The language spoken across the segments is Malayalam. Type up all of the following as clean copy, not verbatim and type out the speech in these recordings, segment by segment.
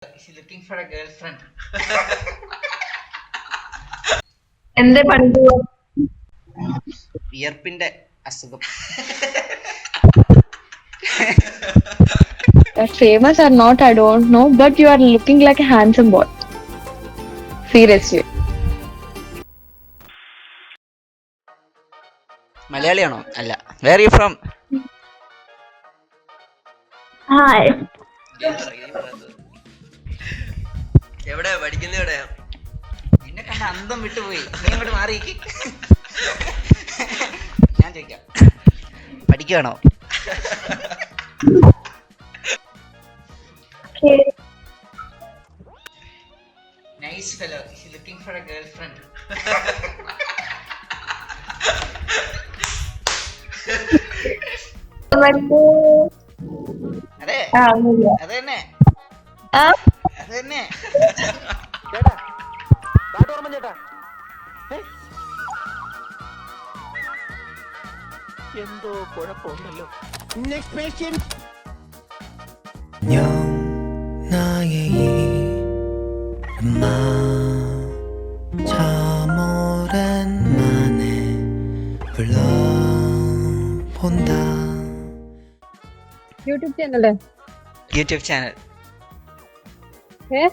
She's looking for a girlfriend. എന്തേ പണ്ട് വിയർപ്പിന്റെ അസുഖം. famous or not, I don't know, but you are looking like a handsome boy. Seriously. മലയാളിയാണോ? അല്ല. Where you from? Hi. എവിടെയാ പഠിക്കുന്ന? എവിടെയാ? നിന്നെ കണ്ട അന്തം വിട്ടുപോയി. നീ അങ്ങോട്ട് മാറിയിക്ക്. ഞാൻ ചോദിക്കാം, പഠിക്കുകയാണോ? Okay. Nice fellow. She's looking for a girlfriend. അതെ അത് തന്നെ, അത് തന്നെ. ചേട്ടാ ഓർമ്മ ചേട്ടാ, എന്തോ കുഴപ്പമുണ്ടല്ലോ. 나의 이름만 참 오랜만에 불러본다. YouTube channel है? യൂട്യൂബ് ചാനൽ है?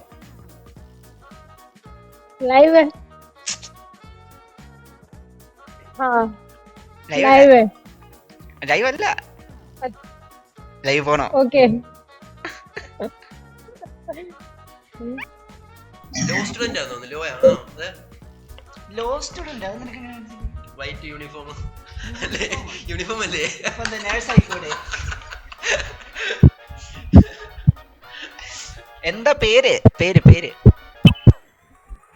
Live है? हाँ, live है. ലൈവ് അല്ല, ലൈവ് പോണോ? Okay. ലോ സ്റ്റുഡന്റ് ആണോ? ലോ ആണോ? Law student. അത് നിനക്ക് എങ്ങനെ മനസ്സിലായി? വൈറ്റ് യൂണിഫോം അല്ലേ? യൂണിഫോം അല്ലേ? അപ്പൊ എന്താ നേഴ്സ് ആയിക്കൂടെ? എന്താ പേര്? പേര് പേര്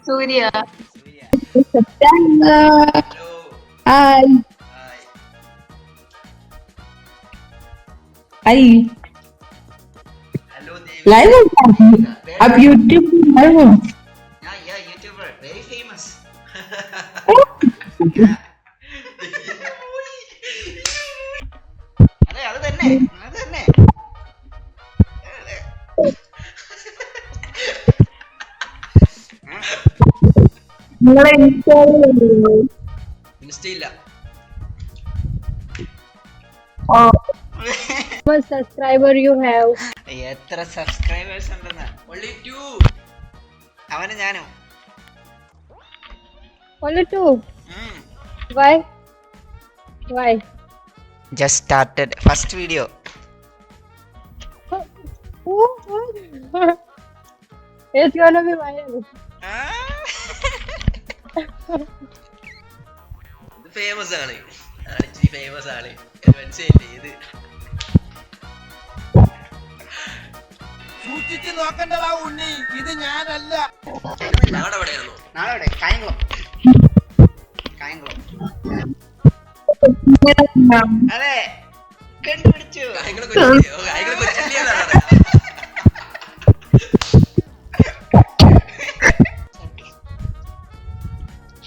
Surya. Surya. September. Hello, Hi. Hi. Hi. Hello Devi. Live है? अब YouTube live है? Yeah, YouTuber, very famous. അതെ, അത് തന്നെ, അത് തന്നെ. നിങ്ങളെ ഇൻസ്റ്റയില്ല. Subscriber you have? എത്ര സബ്സ്ക്രൈബേഴ്സ് ഉണ്ടെന്ന്? Only 2. അവന് ഞാനും. Only 2. Why? Why? Just started first video. It's gonna be viral. ഇത് ഫേമസ് ആണ്. ഇച്ചിരി ഫേമസ് ആണ്. മനസ്സിലായില്ലേ? ഇത് സൂക്ഷിച്ചു നോക്കണ്ടടാ ഉണ്ണി, ഇത് ഞാനല്ല. ഞങ്ങളുടെ എവിടെയാണോ? നാളെ എവിടെ? കായംകുളം. കായംകുളം. അതെ, കണ്ടുപിടിച്ചു. കായംകുളം കൊച്ചിയിലെയോ? കായംകുളം കൊച്ചിയിലെന്നാണ് പറയാ.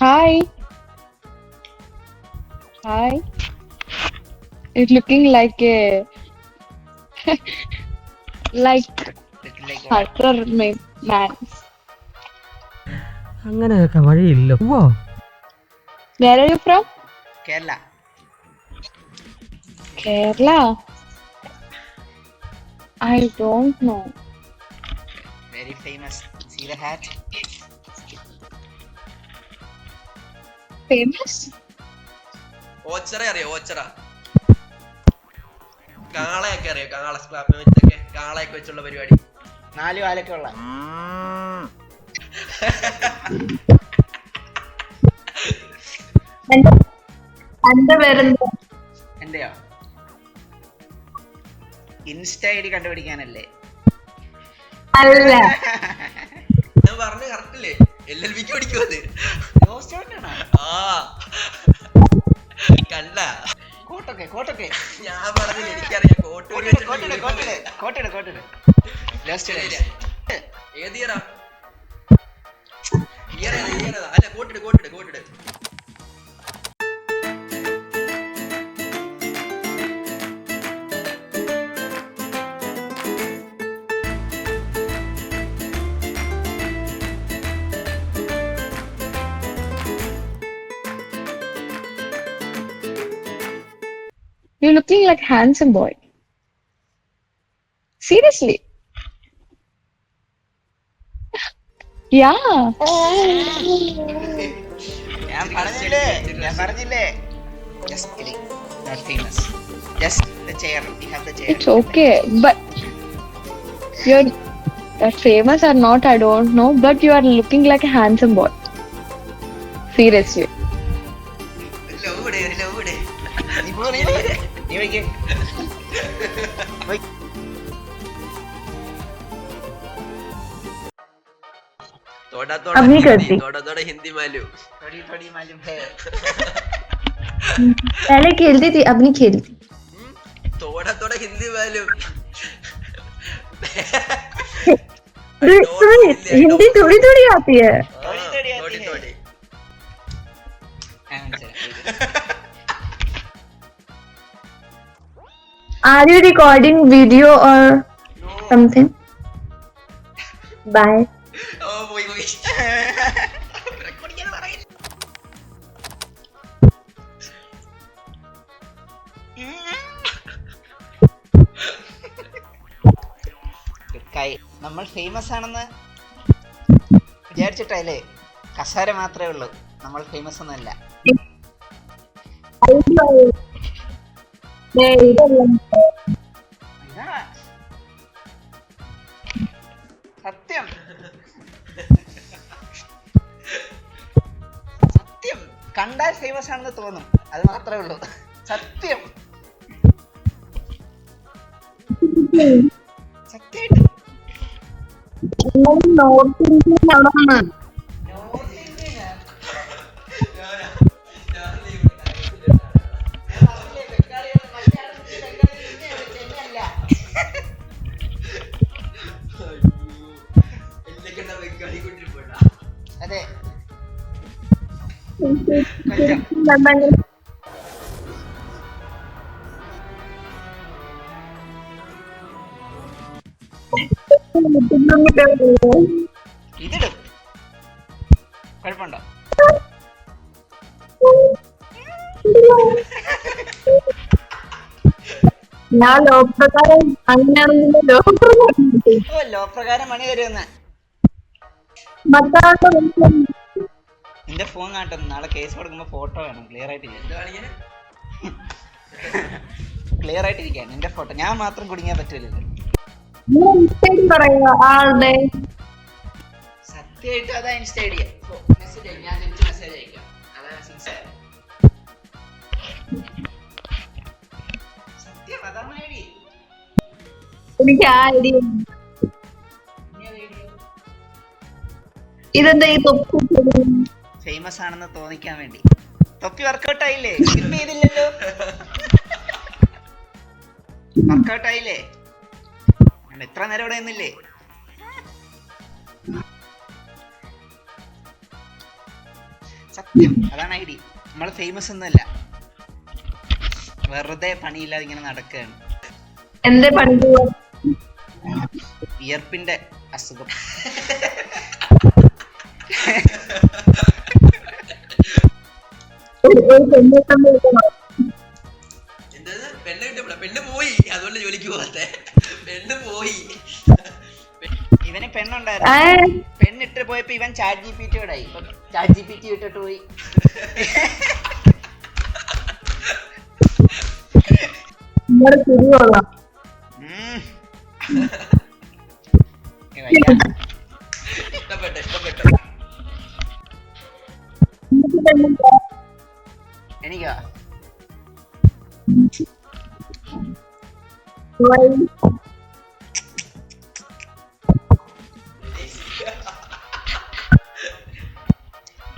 Hi. Hi. It's looking like a like hunter man. അങ്ങനെയൊക്കെ വഴിയില്ല. Where are you from? Kerala. Kerala. I don't know. Very famous. See the hat? Famous? ഓച്ചറ അറിയോ? ഓച്ചറ കാളയൊക്കെ അറിയോ? കാള വെച്ചൊക്കെ, കാളയൊക്കെ വെച്ചുള്ള പരിപാടി. 4 കാലൊക്കെ ഉള്ള. എന്റെ പേരെന്താ? എന്റെയോ? ഇൻസ്റ്റ ഐഡി കണ്ടുപിടിക്കാനല്ലേ? അല്ല. ഞാൻ പറഞ്ഞ കറക്റ്റ് അല്ലേ? LLBക്ക് പഠിക്കുമത്. ലോ സ്റ്റുഡന്റ് ആണോ? ആ കണ്ട കോട്ടൊക്കെ കോട്ടൊക്കെ. ഞാൻ പറഞ്ഞില്ല, എനിക്കറിയാം. കോട്ടിട് ലോ സ്റ്റുഡന്റ്. ഏത് ഇയറാ? ഇയർ ഏതാ? അല്ല, കോട്ടിട്. You're looking like a handsome boy. Seriously. Yeah. ഞാൻ പറഞ്ഞില്ലേ just kidding, not famous, just the chair, we have the chair. It's okay, but you're famous or not, I don't know, but you are looking like a handsome boy. Seriously. Love ഇട് നീ വയ്ക്കേ തോടാ अभी करती। തോടാ ഹിന്ദി മാലു थोड़ी थोड़ी मालूम है. पहले खेलती थी, अब नहीं खेलती. തോടാ ഹിന്ദി മാലു हिंदी थोड़ी थोड़ी आती है. थोड़ी आती है. Todi Are you recording video or something? Bye. ഓ പോയി നമ്മൾ ഫേമസ് ആണെന്ന് വിചാരിച്ചിട്ടല്ലേ? കസാര മാത്രമേ ഉള്ളൂ, നമ്മൾ ഫേമസ് ഒന്നുമല്ല. സത്യം സത്യം കണ്ടാൽ ഫേമസ് ആണെന്ന് തോന്നും, അത് മാത്രമേ ഉള്ളൂ. സത്യം സത്യമായിട്ട് അതെ. ഇതിടും കുഴപ്പമുണ്ടോ? ഞാൻ ലോകപ്രകാരം അങ്ങനെയാണെന്നല്ലോ. ഓ ലോ പ്രകാരം മണി വരുമെന്ന്. നിന്റെ ഫോൺ കാട്ടും, നാളെ കേസ് കൊടുക്കുമ്പോ ഫോട്ടോ വേണം, ക്ലിയർ ആയിട്ടിരിക്കാൻ. ക്ലിയർ ആയിട്ടിരിക്കാൻ നിന്റെ ഫോട്ടോ. ഞാൻ മാത്രം കുടുങ്ങിയാൻ പറ്റൂലല്ലോ. സത്യമായിട്ട് അതാ ഇൻസ്റ്റ ഐഡിയ. മെസ്സേജ് അയക്കാം, ഞാൻ തിരിച്ച് മെസ്സേജ് അയക്കാം. അതാ സിൻസിയർ. സത്യം അതാണ് ഐഡി. എനിക്ക് ആ ഐഡിയ ഇതെന്താ ഈ തൊപ്പി ഫേമസ് ആണെന്ന് തോന്നിക്കാൻ വേണ്ടി. തൊപ്പി വർക്കൗട്ട് ആയില്ലേ? സ്കിപ്പ് ചെയ്തില്ലല്ലോ. വർക്കൗട്ട് ആയില്ലേ? എത്ര നേരം ഇവിടെ നിന്നില്ലേ? സത്യം അതാണ് ഐഡി. നമ്മൾ ഫേമസ് ഒന്നുമല്ല, വെറുതെ പണിയില്ലാതെ ഇങ്ങനെ നടക്കുകയാണ്. എന്റെ പണി വിയർപ്പിന്റെ അസുഖം. എന്തത് പെണ്ണ് കിട്ടപ്പെടാ? പെണ്ണ് പോയി, അതുകൊണ്ട് ജോലിക്ക് പോകാത്തെ. പെണ്ണ് പോയി. ഇവന് പെണ്ണുണ്ടായിരുന്നു, പെണ്ണിട്ട് പോയപ്പോ ഇവൻ ചാറ്റ് GPT യോടായി. ചാറ്റ് GPT ഇട്ടിട്ട് പോയി. ഇഷ്ടപ്പെട്ടു. എനിക്കാ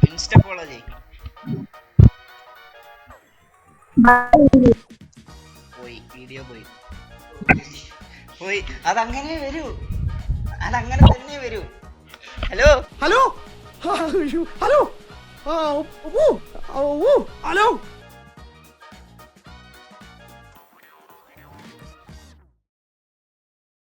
ഇൻസ്റ്റ ഫോളോ ചെയ്. പോയി വീഡിയോ പോയി. അതങ്ങനെ വരൂ, അതങ്ങനെ തന്നെ വരൂ. Hello hello hello hello